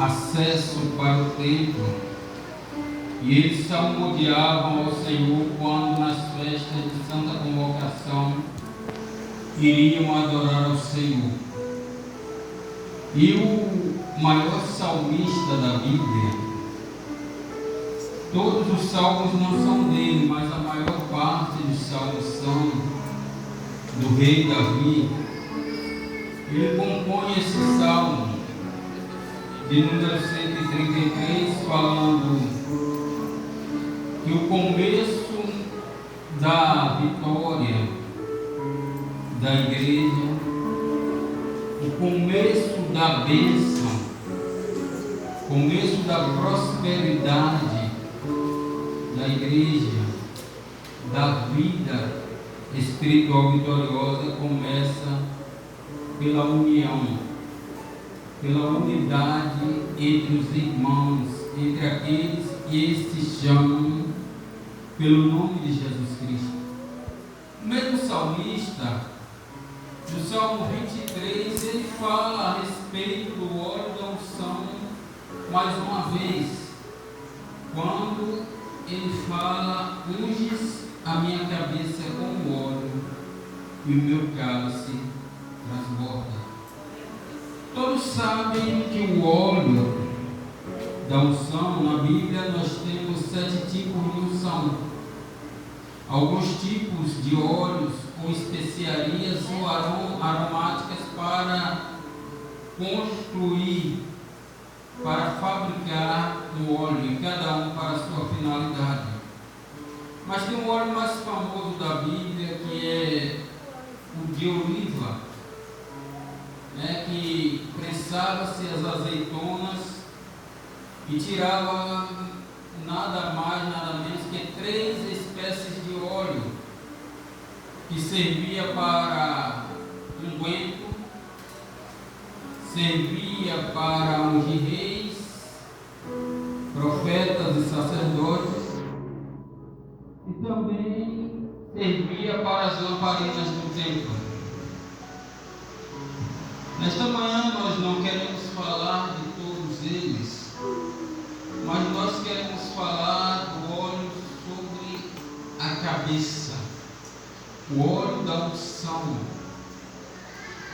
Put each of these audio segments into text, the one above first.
acesso para o templo. E eles salmodiavam ao Senhor quando nas festas de Santa Convocação iriam adorar ao Senhor. E o maior salmista da Bíblia, todos os salmos não são dele, mas a maior parte dos salmos são do rei Davi. Ele compõe esse salmo de número 133, falando que o começo da vitória da igreja, o começo da bênção, o começo da prosperidade da igreja, da vida espiritual vitoriosa, começa pela união, pela unidade entre os irmãos, entre aqueles que estes chamam pelo nome de Jesus Cristo. O mesmo salmista, no Salmo 23, ele fala a respeito do óleo da unção mais uma vez, quando ele fala: unges a minha cabeça com óleo e o meu cálice transborda. Todos sabem que o óleo da unção, na Bíblia nós temos 7 tipos de unção. Alguns tipos de óleos ou especiarias ou aromáticas para construir, para fabricar um óleo, e cada um para a sua finalidade. Mas tem um óleo mais famoso da Bíblia, que é o de oliva, que prensava-se as azeitonas e tirava nada mais, nada menos que 3 espécies de óleo, que servia para unguento, servia para ungir reis, profetas e sacerdotes, e também servia para as lamparinas do templo. Nesta manhã nós não queremos falar de todos eles, mas nós queremos falar do óleo sobre a cabeça, o óleo da unção,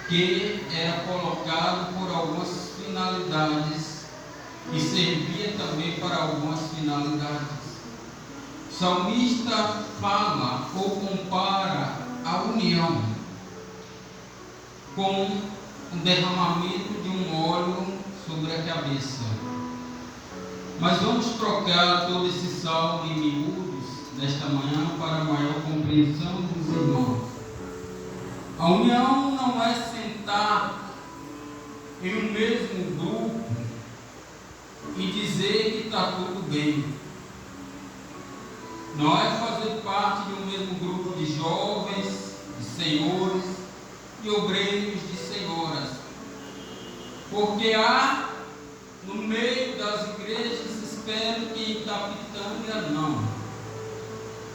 que era colocado por algumas finalidades e servia também para algumas finalidades. O salmista fala ou compara a união com o derramamento de um óleo sobre a cabeça. Mas vamos trocar todo esse salmo em miúdos nesta manhã para maior compreensão dos irmãos. A união não é sentar em um mesmo grupo e dizer que está tudo bem. Não é fazer parte de um mesmo grupo de jovens, de senhores, de obreiros, de senhoras. Porque há no meio das igrejas, espero que em Itapitanga não,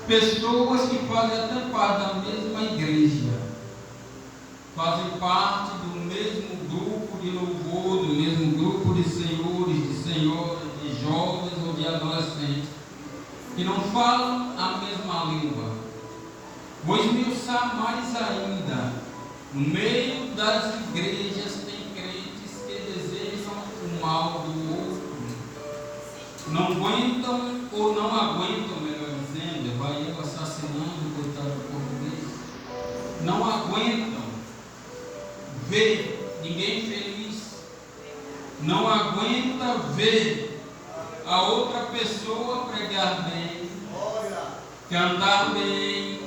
pessoas que fazem até parte da mesma igreja, fazem parte do mesmo grupo de louvor, do mesmo grupo de senhores, de senhoras, de jovens ou de adolescentes, que não falam a mesma língua. Vou esmiuçar mais ainda. No meio das igrejas tem crentes que desejam o mal do outro, não aguentam ou não aguentam, melhor dizendo, vai eu assassinando, coitado do português, não aguentam ver ninguém feliz, não aguenta ver a outra pessoa pregar bem, cantar bem,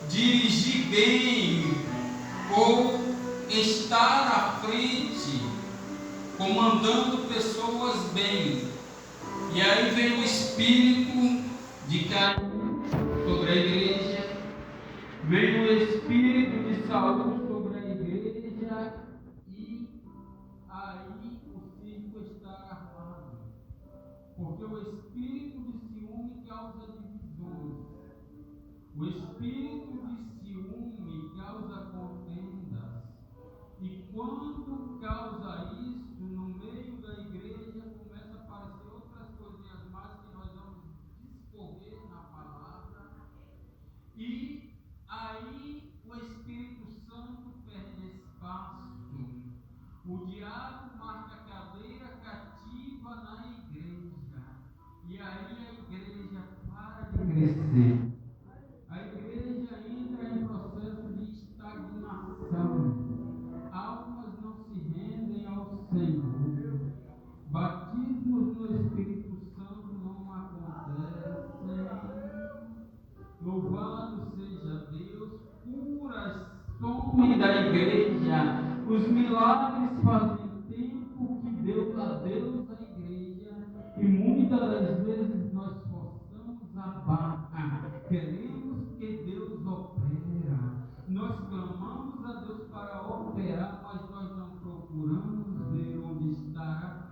dirigir bem, ou estar à frente, comandando pessoas bem. E aí vem o espírito de Caim sobre a igreja, vem o espírito de Saul sobre a igreja, e aí o circo está armado, porque o espírito de ciúme causa divisões, o espírito de ciúme causa contendas, e quando causa isso no meio da igreja,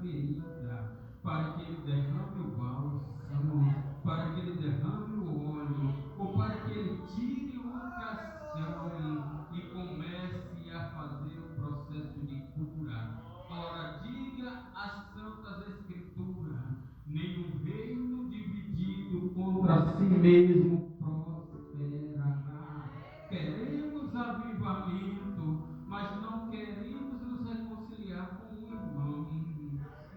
ferida, para que Ele derrame o bálsamo, para que Ele derrame o óleo, ou para que Ele tire o cação e comece a fazer o processo de cura. Ora, diga as Santas Escrituras: nenhum reino dividido contra si mesmo prosperará. Queremos avivamento, mas não queremos nos reconciliar com o irmão.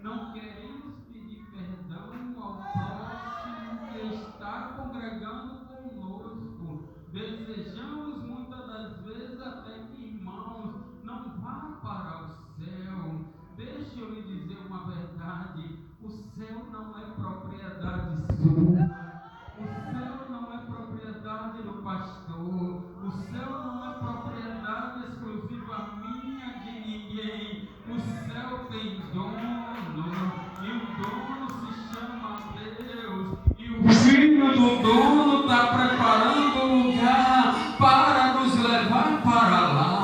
Não queremos pedir perdão ao próximo que está congregando conosco. Desejamos muitas das vezes até que irmãos não vá para o céu. Deixa eu lhe dizer uma verdade: o céu não é propriedade sua. O céu não é propriedade do pastor. O céu não é propriedade exclusiva minha, de ninguém. O céu tem dono, e o dono se chama Deus. E o filho do dono está preparando o lugar para nos levar para lá.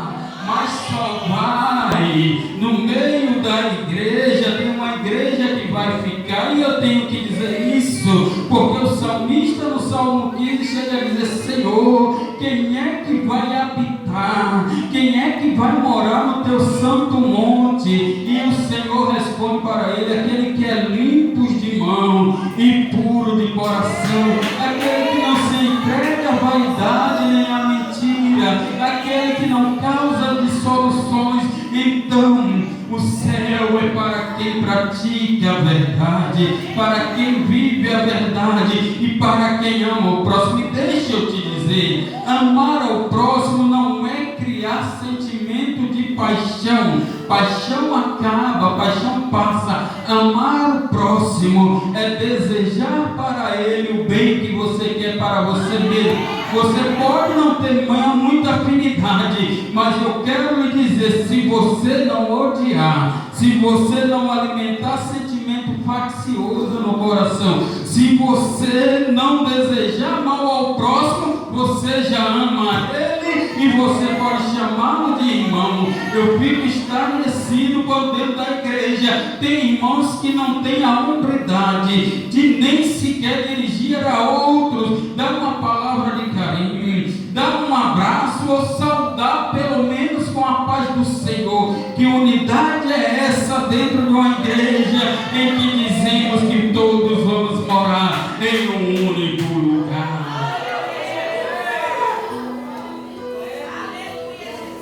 Mas só vai no meio da igreja. Tem uma igreja que vai ficar, e eu tenho que dizer isso, porque o salmista no Salmo 15 chega a dizer: Senhor, quem é que vai habitar? Quem é que vai morar no teu santo monte? E o Senhor responde para ele: aquele que é limpo de mão e puro de coração, aquele que não se entrega à vaidade nem à mentira, aquele que não causa dissoluções. Então o céu é para quem pratica a verdade, para quem vive a verdade e para quem ama o próximo. E deixa eu te dizer, amar ao próximo não é criar sentimento de paixão. Paixão acaba, paixão passa. Amar o próximo é desejar para ele o bem que você quer para você mesmo. Você pode não ter muita afinidade, mas eu quero lhe dizer: se você não odiar, se você não alimentar sentimento faccioso no coração, se você não desejar mal ao próximo, você já ama ele e você pode chamá-lo de irmão. Eu fico estarrecido quando dentro da igreja tem irmãos que não têm a hombridade de nem sequer dirigir a outros, dar uma palavra de carinho, dar um abraço ou saudar pelo menos com a paz do Senhor. Que unidade é essa dentro de uma igreja em que dizemos que todos vamos morar em um único lugar?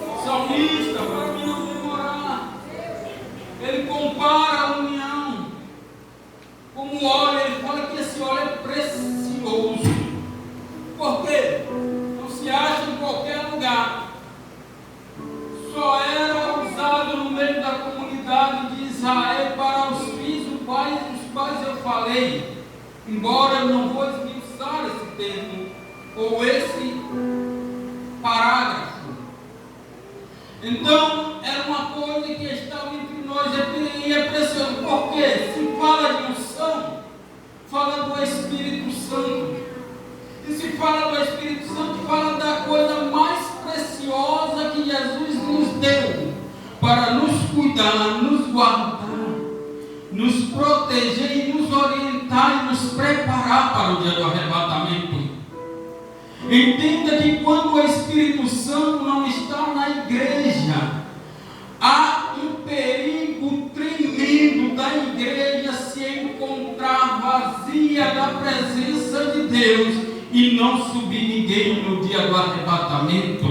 O salmista, para mim não demorar, ele compara a união como óleo. Ele fala que esse óleo é precioso. Por quê? Não se acha em qualquer lugar. Só era usado no meio da comunidade de Israel para os fins dos quais eu falei. Embora eu não vou esmiuçar esse termo ou esse parágrafo. Então, era uma coisa que estava entre nós e é precioso. Por quê? Se fala de unção, fala do Espírito Santo. E se fala do Espírito Santo, fala da coisa mais preciosa que Jesus nos deu para nos cuidar, nos guardar, nos proteger e nos orientar e nos preparar para o dia do arrebatamento. Entenda que quando o Espírito Santo não está na igreja, há um perigo tremendo da igreja se encontrar vazia da presença de Deus e não subir ninguém no dia do arrebatamento.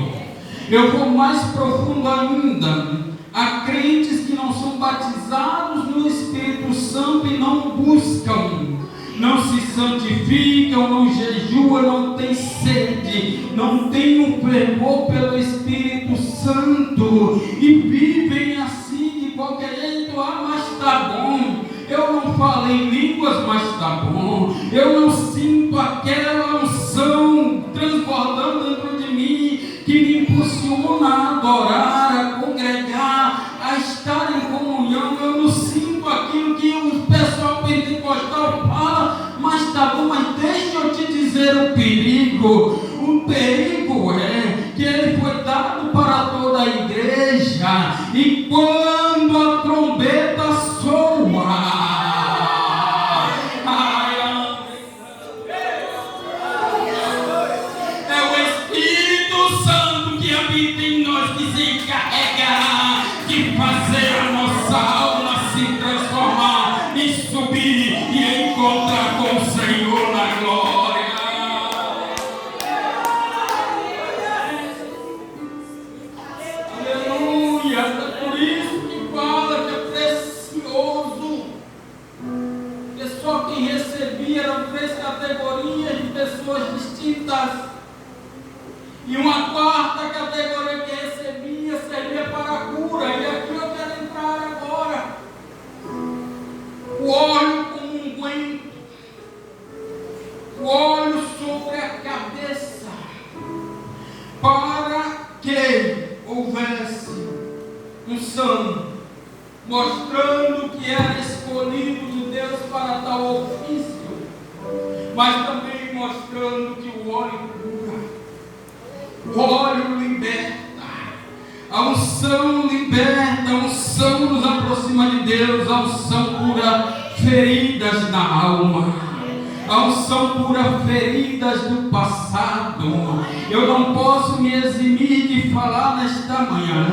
Eu vou mais profundo ainda. Há crentes que não são batizados no Espírito Santo e não buscam, não se santificam, não jejuam, não têm sede, não têm um fervor pelo Espírito Santo e vivem assim de qualquer jeito. Ah, mas está bom. Eu não falo em línguas, mas está bom. Eu não sinto aquela unção transbordando dentro de mim que me impulsiona a adorar, a congregar, a estar em comunhão. Eu não sinto aquilo que o pessoal pentecostal fala, mas está bom. Mas deixa eu te dizer o perigo. O perigo é que ele foi dado para toda a igreja, e quando a trombeta soa, eram 3 categorias de pessoas distintas. E uma quarta categoria que recebia servia para a cura. E aqui eu quero entrar agora. O óleo como um unguento. O óleo sobre a cabeça. Para que houvesse unção, mostrando que era escolhido de Deus para tal ofício, mas também mostrando que o óleo cura, o óleo liberta, a unção liberta, a unção nos aproxima de Deus, a unção cura feridas na alma. A unção cura feridas do passado. Eu não posso me eximir de falar nesta manhã.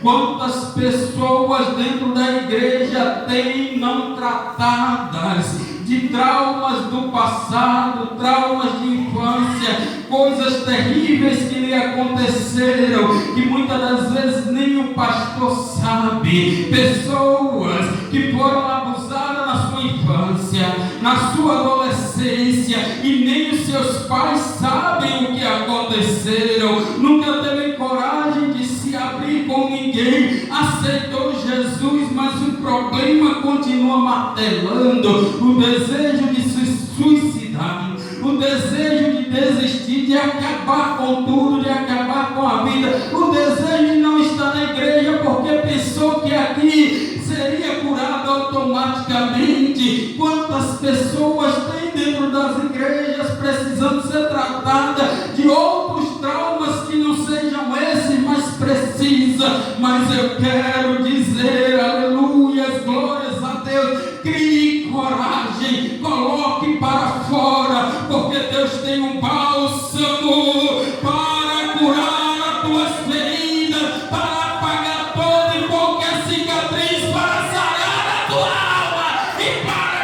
Quantas pessoas dentro da igreja têm não tratadas de traumas do passado, traumas de infância, coisas terríveis que lhe aconteceram, que muitas das vezes nem o pastor sabe. Pessoas que foram abusadas na sua infância, na sua adolescência, e nem os seus pais sabem o que aconteceram, nunca teve coragem de se abrir com ninguém, aceitou Jesus, mas o problema continua martelando, o desejo de se suicidar, o desejo de desistir, de acabar com tudo, de acabar com a vida, o desejo de não estar na igreja porque pensou que aqui seria curado automaticamente. Quantas pessoas têm dentro das igrejas precisando ser tratadas de outros traumas que não sejam esses, mas precisa. Mas eu quero dizer, aleluia, glórias a Deus, crie coragem, coloque para fora, porque Deus tem um bálsamo para curar as tuas feridas, para apagar toda e qualquer cicatriz, para sarar a tua alma e para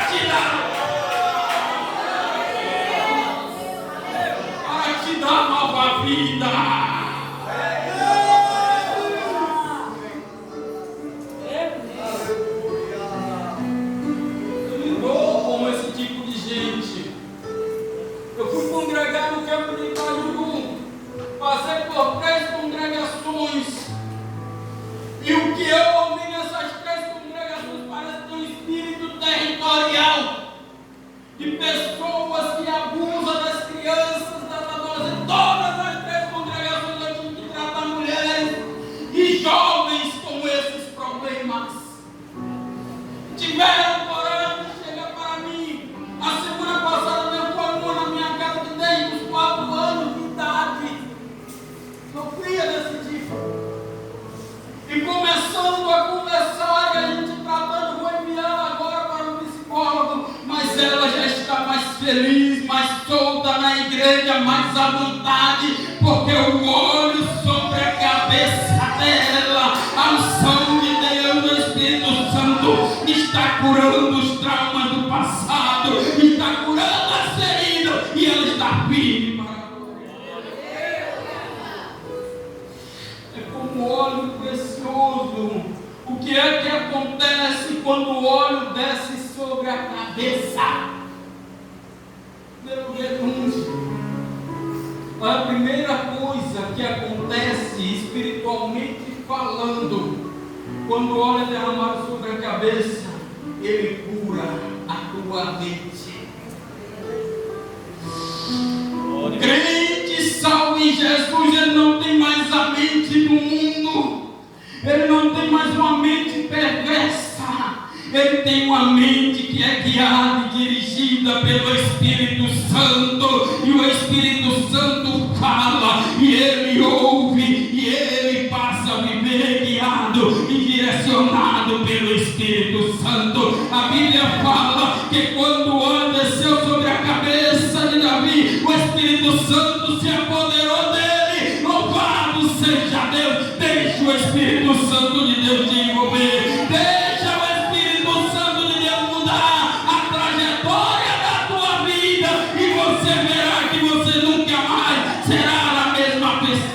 te dar nova vida. Passei por 3 congregações, e o que eu ouvi nessas 3 congregações parece ter um espírito territorial de pessoas que abusam das crianças, das adolescentes. Todas as 3 congregações eu tive que tratar mulheres e jovens com esses problemas. Tiveram coragem de chegar para mim. A semana passada meu pai morou na minha casa desde os 4 anos de idade. Sofria desse tipo. E começando a conversar, e a gente tratando, vou enviar agora para o psicólogo, mas ela já está mais feliz, mais solta na igreja, mais à vontade, porque o óleo sobre a cabeça dela, a unção de Deus, o Espírito Santo, está curando os traumas do passado, está curando as feridas, e ela está firme para a glória. É como óleo precioso. O que é que acontece quando o óleo desce sobre a cabeça? Pelo renúncio. A primeira coisa que acontece espiritualmente falando, quando o óleo é derramado sobre a cabeça, ele cura a tua mente. Crente salvo em Jesus, ele não tem mais a mente do mundo, ele não tem mais uma mente perversa, ele tem uma mente que é guiada e dirigida pelo Espírito Santo, e o Espírito Santo fala, e ele ouve, e ele passa a viver guiado e direcionado pelo Espírito Santo. A Bíblia fala que quando o óleo desceu sobre a cabeça de Davi, o Espírito Santo se apoderou dele. Louvado seja Deus. Deixa o Espírito Santo de Deus te envolver. Deixa o Espírito Santo de Deus mudar a trajetória da tua vida, e você verá que você nunca mais será a mesma pessoa.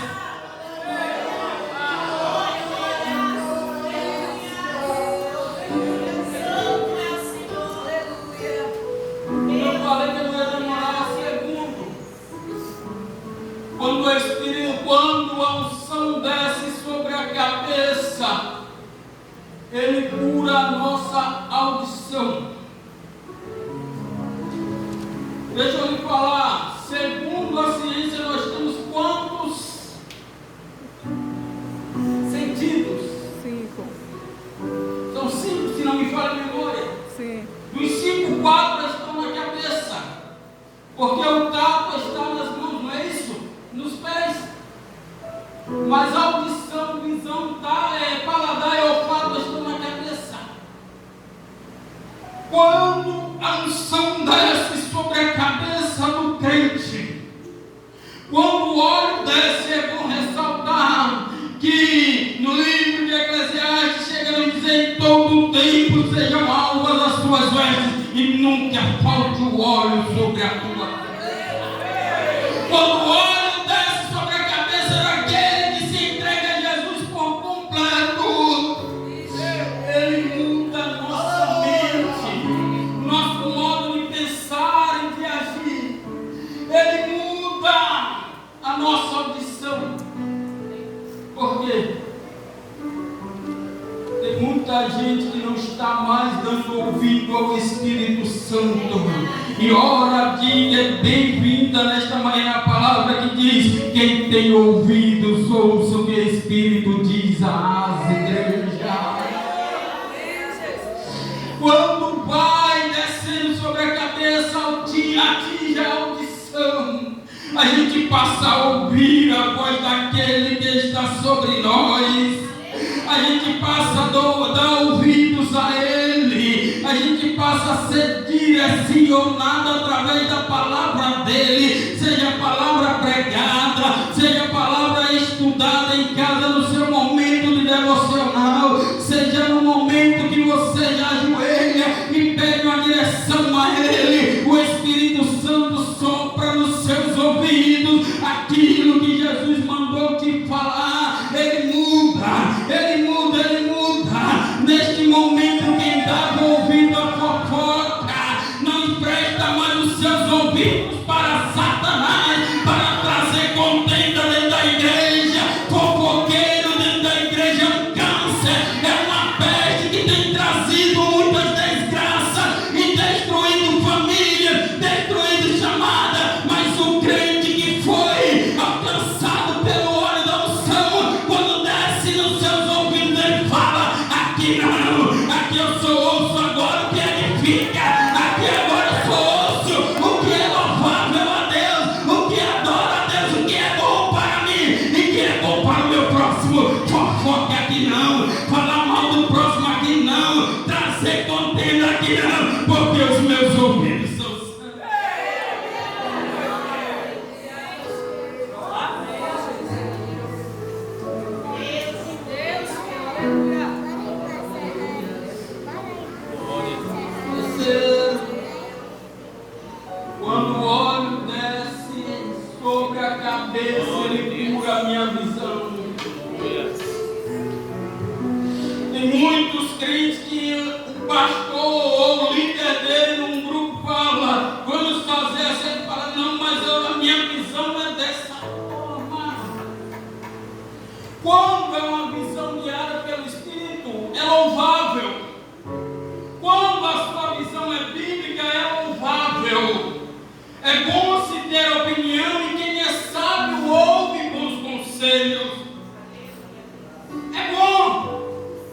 Deixa eu lhe falar, segundo a ciência, nós temos quantos sentidos? 5. São 5, se não me falha a memória. Sim. Dos 5, 4 estão na cabeça. Porque o tato está nas mãos, não é isso? Nos pés. Mas audição, visão, paladar e olfato estão na cabeça. Quando a unção desce sobre a cabeça do crente, quando o óleo desce, é bom ressaltar que no livro de Eclesiastes chega a nos dizer: em todo o tempo sejam alvas as suas vestes e nunca falte o óleo sobre a tua cabeça. Quando o óleo desce sobre a cabeça daquele que se entrega a Jesus por completo, ele muda nossa mente, nosso modo de pensar e de agir. Ele muda a nossa audição. Por quê? Tem muita gente que não está mais dando ouvido ao Espírito Santo. E ora, diga bem-vinda nesta manhã a palavra que diz: quem tem ouvidos, ouça o que o Espírito diz às igrejas. Quando vai descendo sobre a cabeça, atinge a audição, a gente passa a ouvir a voz daquele que está sobre nós. A gente passa a dar ouvidos a Ele. A gente passa a ser direcionado através da palavra dEle. Seja a palavra pregada, seja a palavra estudada em casa no seu momento de devocional, seja no momento que você já ajoelha e pede uma direção a Ele. O Espírito Santo sopra nos seus ouvidos aquilo que Jesus mandou te falar. Ele muda, Ele muda, Ele muda. Neste momento, quem dava ouvido à fofoca não empresta mais os seus ouvidos para Satanás, para trazer contenda dentro da igreja. Fofoqueiro dentro da igreja é um câncer, é uma peste que tem trazido muitas desgraças e destruindo famílias, destruindo chamada. Mas o crente que foi alcançado pelo óleo da unção, quando desce nos seus ouvidos, ele fala: aqui não, aqui eu sou ouço agora o que edifica, aqui agora eu sou ouço o que é louvável a Deus, o que adora a Deus, o que é bom para mim e que é bom para o meu próximo. Fofoca aqui não, falar mal do próximo aqui não, trazer contenda aqui não, porque os meus ouvidos são santos. Quando o óleo desce sobre a cabeça, ele cura a minha visão. Tem muitos crentes que o pastor ou o líder dele num grupo fala: vamos fazer assim. Ele fala: não, mas a minha visão é dessa forma. Quando é uma visão guiada pelo Espírito, é louvável. Quando a sua visão é bíblica, é louvável. É bom se ter opinião e quem é sábio ouve bons conselhos. É bom,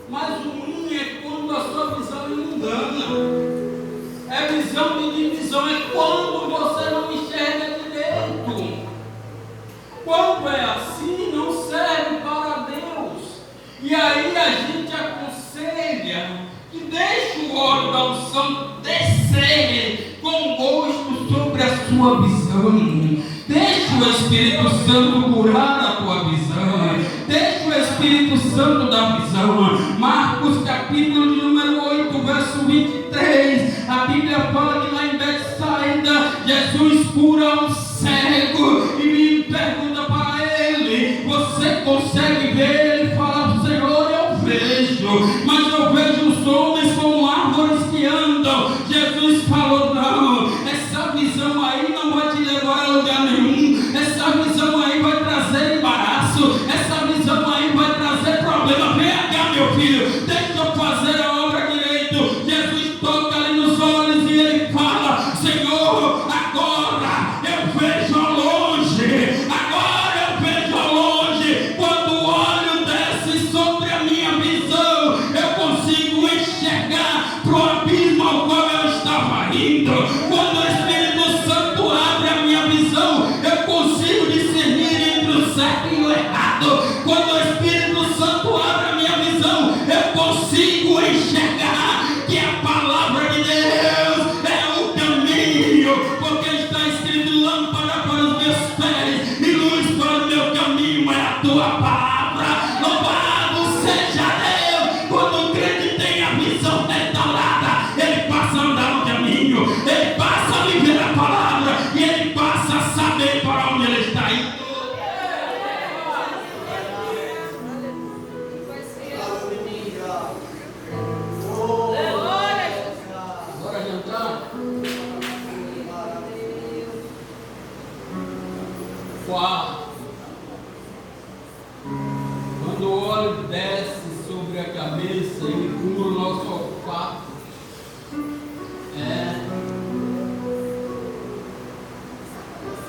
mas o ruim é quando a sua visão é mundana. É visão de divisão, é quando você não enxerga direito. Quando é assim, não serve para Deus. E aí a gente aconselha que deixe o óleo da unção descer com gosto sobre a sua visão. Deixe o Espírito Santo curar a tua visão. Deixe o Espírito Santo dar visão. Marcos capítulo de número 8, verso 23. A Bíblia fala que lá em Betsaida, Jesus cura um cego e me pergunta para ele: você consegue ver? Ele fala: Senhor, eu vejo, mas eu vejo os homens como árvores que andam. Jesus falou: não, essa visão aí não vai te levar a lugar nenhum. Essa visão aí vai trazer embaraço. Essa visão aí vai trazer problema. Vem cá, meu filho, deixa eu fazer a obra direito. Jesus toca ali nos olhos e ele fala: Senhor, agora caminho. Quando o Espírito Santo abre a minha visão, eu consigo discernir entre o certo e o errado. Quando o Espírito Santo abre a minha visão, eu consigo enxergar que a palavra de Deus é o caminho, porque está escrito: lâmpada para os meus pés e luz para o meu caminho é a tua palavra. Louvado seja Deus. Quando o crente tem a visão restaurada, ele passa a andar no caminho, ele passa a viver a palavra e ele passa a saber para onde ele está indo. Bora adiantar? 4. Quando o óleo desce sobre a cabeça, ele cura o nosso olfato.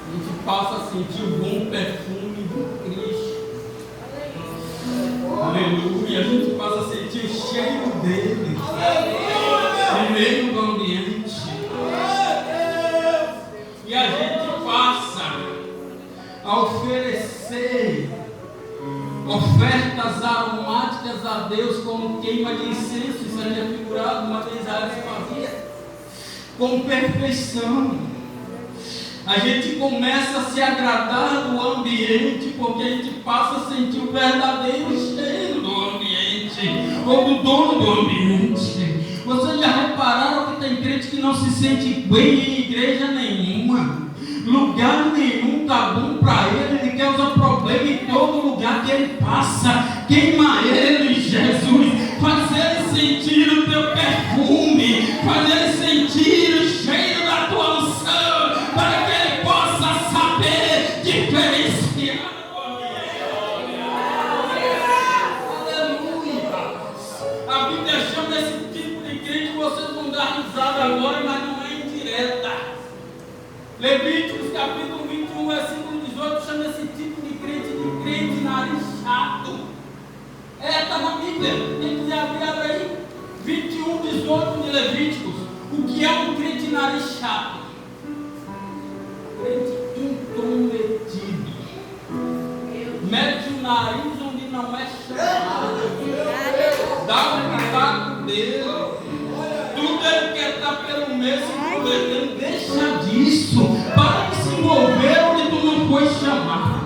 A gente passa a sentir o bom perfume do Cristo. Aleluia. A gente passa a sentir o cheiro dele no meio do ambiente. E a gente passa a oferecer ofertas aromáticas a Deus como queima de incenso. Isso aí é figurado, uma vez a arte fazia com perfeição. A gente começa a se agradar do ambiente, porque a gente passa a sentir o verdadeiro cheiro do ambiente, ou do dono do ambiente. Vocês já repararam que tem crente que não se sente bem em igreja nenhuma? Lugar nenhum está bom para ele, ele causa problema em todo lugar que ele passa. Queima ele, Jesus, faz ele sentir o teu perfume, faz ele sentir o cheiro da tua unção, para que ele possa saber diferenciar o ambiente. Aleluia. A Bíblia chama esse tipo de crente, vocês vão dar risada agora, mas não é indireta. Levíticos capítulo 21, versículo 18, chama esse tipo de crente nariz chato. Está na Bíblia, quem quiser abrir, abre aí. 21, 18 de Levíticos. O que é um crente nariz chato? Crente intrometido. Mete o nariz onde não é chamado. Dá um pitaco dele. Tudo ele quer estar pelo meio se intrometendo. Deixa disso. Para de se envolver onde tu não foi chamado.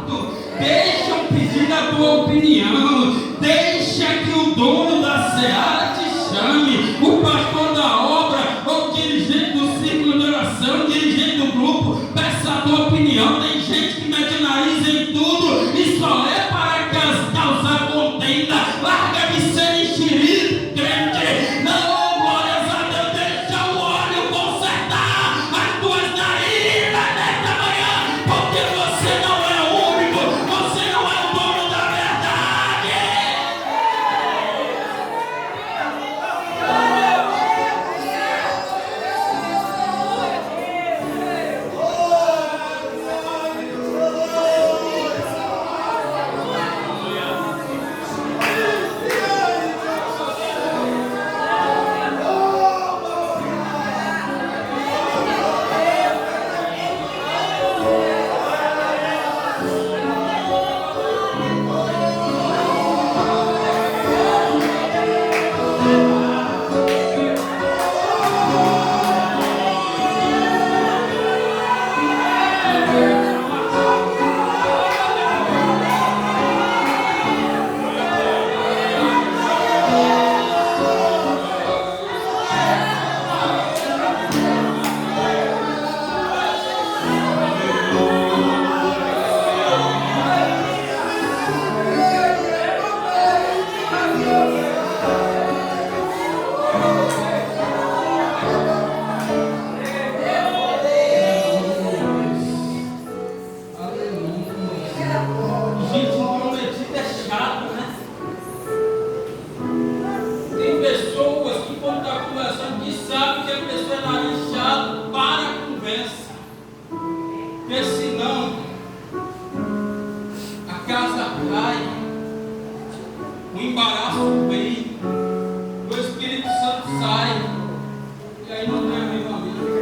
Deixa eu pedir a tua opinião. Deixa que o dono da seara te chame. O pastor da obra, ou o dirigente do círculo de oração, o dirigente do grupo, peça a tua opinião. Tem gente que mete o nariz em tudo e só é para causar contenda. Larga de ser enxerido, crente. Não. sai, e aí não tem amigo.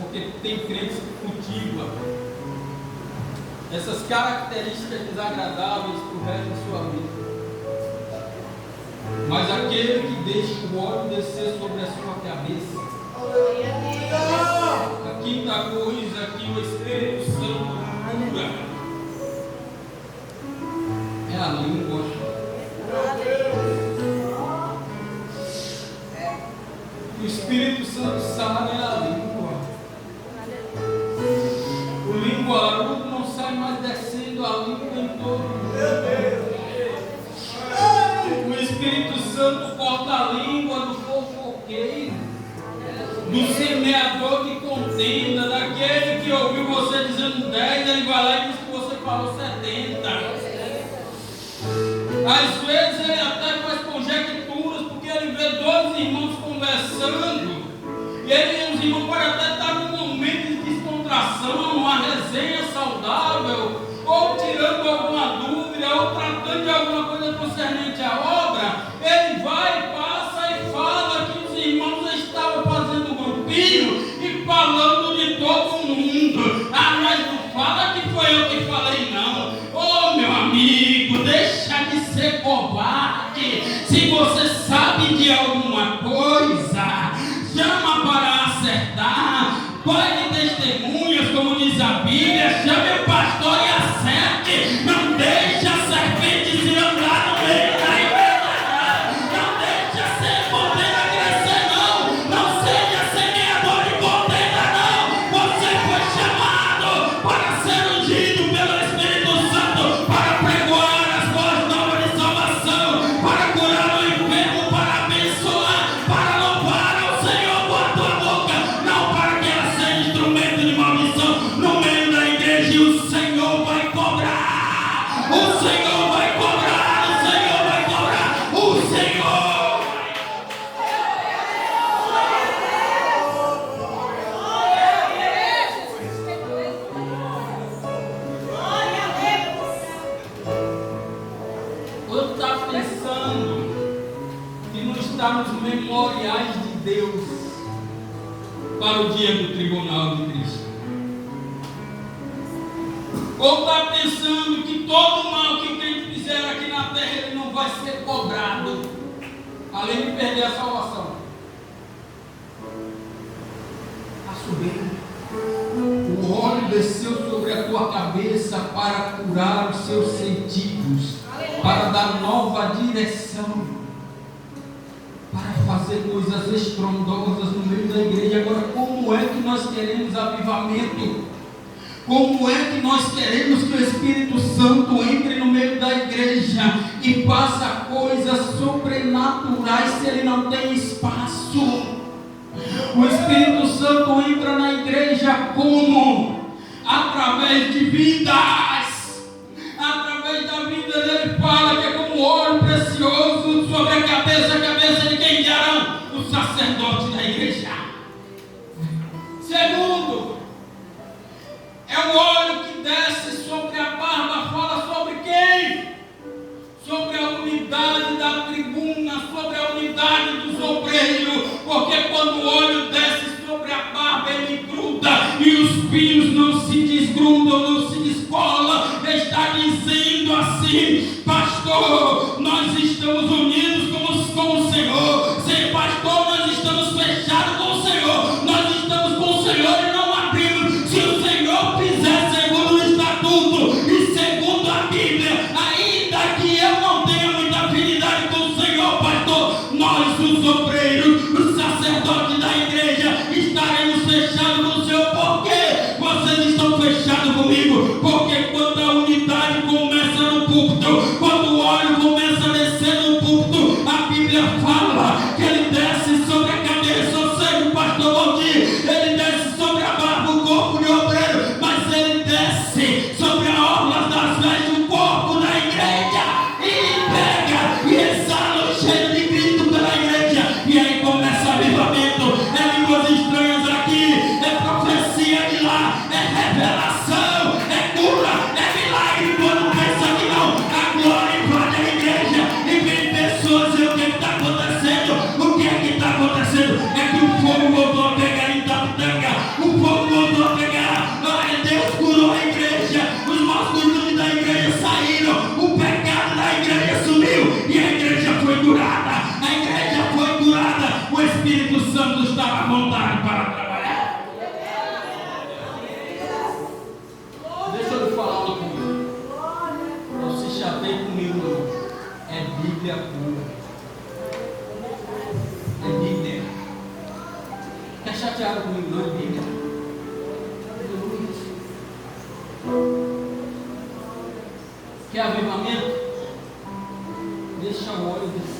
porque tem crentes que cultivam essas características desagradáveis para o resto da sua vida. Mas aquele que deixa o óleo descer sobre a sua cabeça, a quinta coisa que o Espírito Santo cura é a língua. O Espírito Santo sabe é a língua. O linguarudo não sai mais descendo a língua em todo mundo. O Espírito Santo corta a língua do fofoqueiro, do semeador de contenda, daquele que ouviu você dizendo 10, ele vai lá e diz que você falou 70. Às vezes ele até faz conjecturas, porque ele vê dois irmãos conversando, e os irmãos podem até estar num momento de descontração, uma resenha saudável, ou tirando alguma dúvida, ou tratando de alguma coisa concernente à obra. Ele vai, passa e fala que os irmãos estavam fazendo grupinho e falando de todo mundo. Ah, mas não fala que foi eu que falei, não. Ô meu amigo, deixa de ser covarde. Se você sabe de alguma coisa, chama para acertar. Pai de testemunhas, como diz a Bíblia, chame o pastor e acerte. Não deixe a serpente se andar no meio da igreja. Não deixe a ser contenda crescer, não. Não seja semeador de contenda, não. Você foi chamado para ser ungido pelo Espírito Santo, para pregoar as boas novas de salvação, para curar o enfermo, para abençoar, para louvar ao Senhor com a tua boca, não para que ela seja instrumento de maldição no meio da igreja. E o Senhor vai cobrar. O Senhor vai cobrar. O Senhor vai cobrar. O Senhor. Eu estava pensando que não está nos memoriais de Deus para o dia do tribunal de Cristo. Ou está pensando que todo mal que o crente fizer aqui na terra, ele não vai ser cobrado, além de perder a salvação. Faço bem. O óleo desceu sobre a tua cabeça para curar os seus sentidos, para dar nova direção, para fazer coisas estrondosas no meio da igreja. Agora, como é que nós queremos avivamento? Como é que nós queremos que o Espírito Santo entre no meio da igreja e faça coisas sobrenaturais se ele não tem espaço? O Espírito Santo entra na igreja como? Através de vidas. Através da vida ele fala que é como ouro precioso sobre a cabeça de quem? De Arão, o sacerdote da igreja. Segundo, é o óleo que desce sobre a barba. Fala sobre quem? Sobre a unidade da tribuna, sobre a unidade dos obreiros. Porque quando o óleo desce sobre a barba, ele gruda e os fios não se desgrudam, não se descolam. Está dizendo assim: pastor, nós estamos unidos com o Senhor. Sim, pastor, nós estamos fechados com o Senhor. Nós estamos com o Senhor e não abrimos. Se o Senhor fizer segundo o estatuto e segundo a Bíblia, ainda que eu não tenha muita afinidade com o Senhor, pastor, nós, os obreiros, os sacerdotes da igreja, estaremos fechados com o Senhor. Por quê? Vocês estão fechados comigo? Porque quando a unidade começa no púlpito, quando o óleo começa a descer no púlpito, a Bíblia fala que ele desce sobre a cabeça, ou seja, o pastor Valdir, ele desce sobre a barba, o corpo de obreiro, mas ele desce sobre a orla das vestes, o corpo da igreja, e pega e exala o cheiro de Cristo pela igreja, e aí começa avivamento. É línguas estranhas aqui, é Santo estava à vontade para trabalhar. Deixa eu lhe falar uma coisa. Não se chateie comigo, não. É Bíblia pura. É Bíblia. Quer chateado comigo, não? É Bíblia. Quer avivamento? Deixa o óleo descer.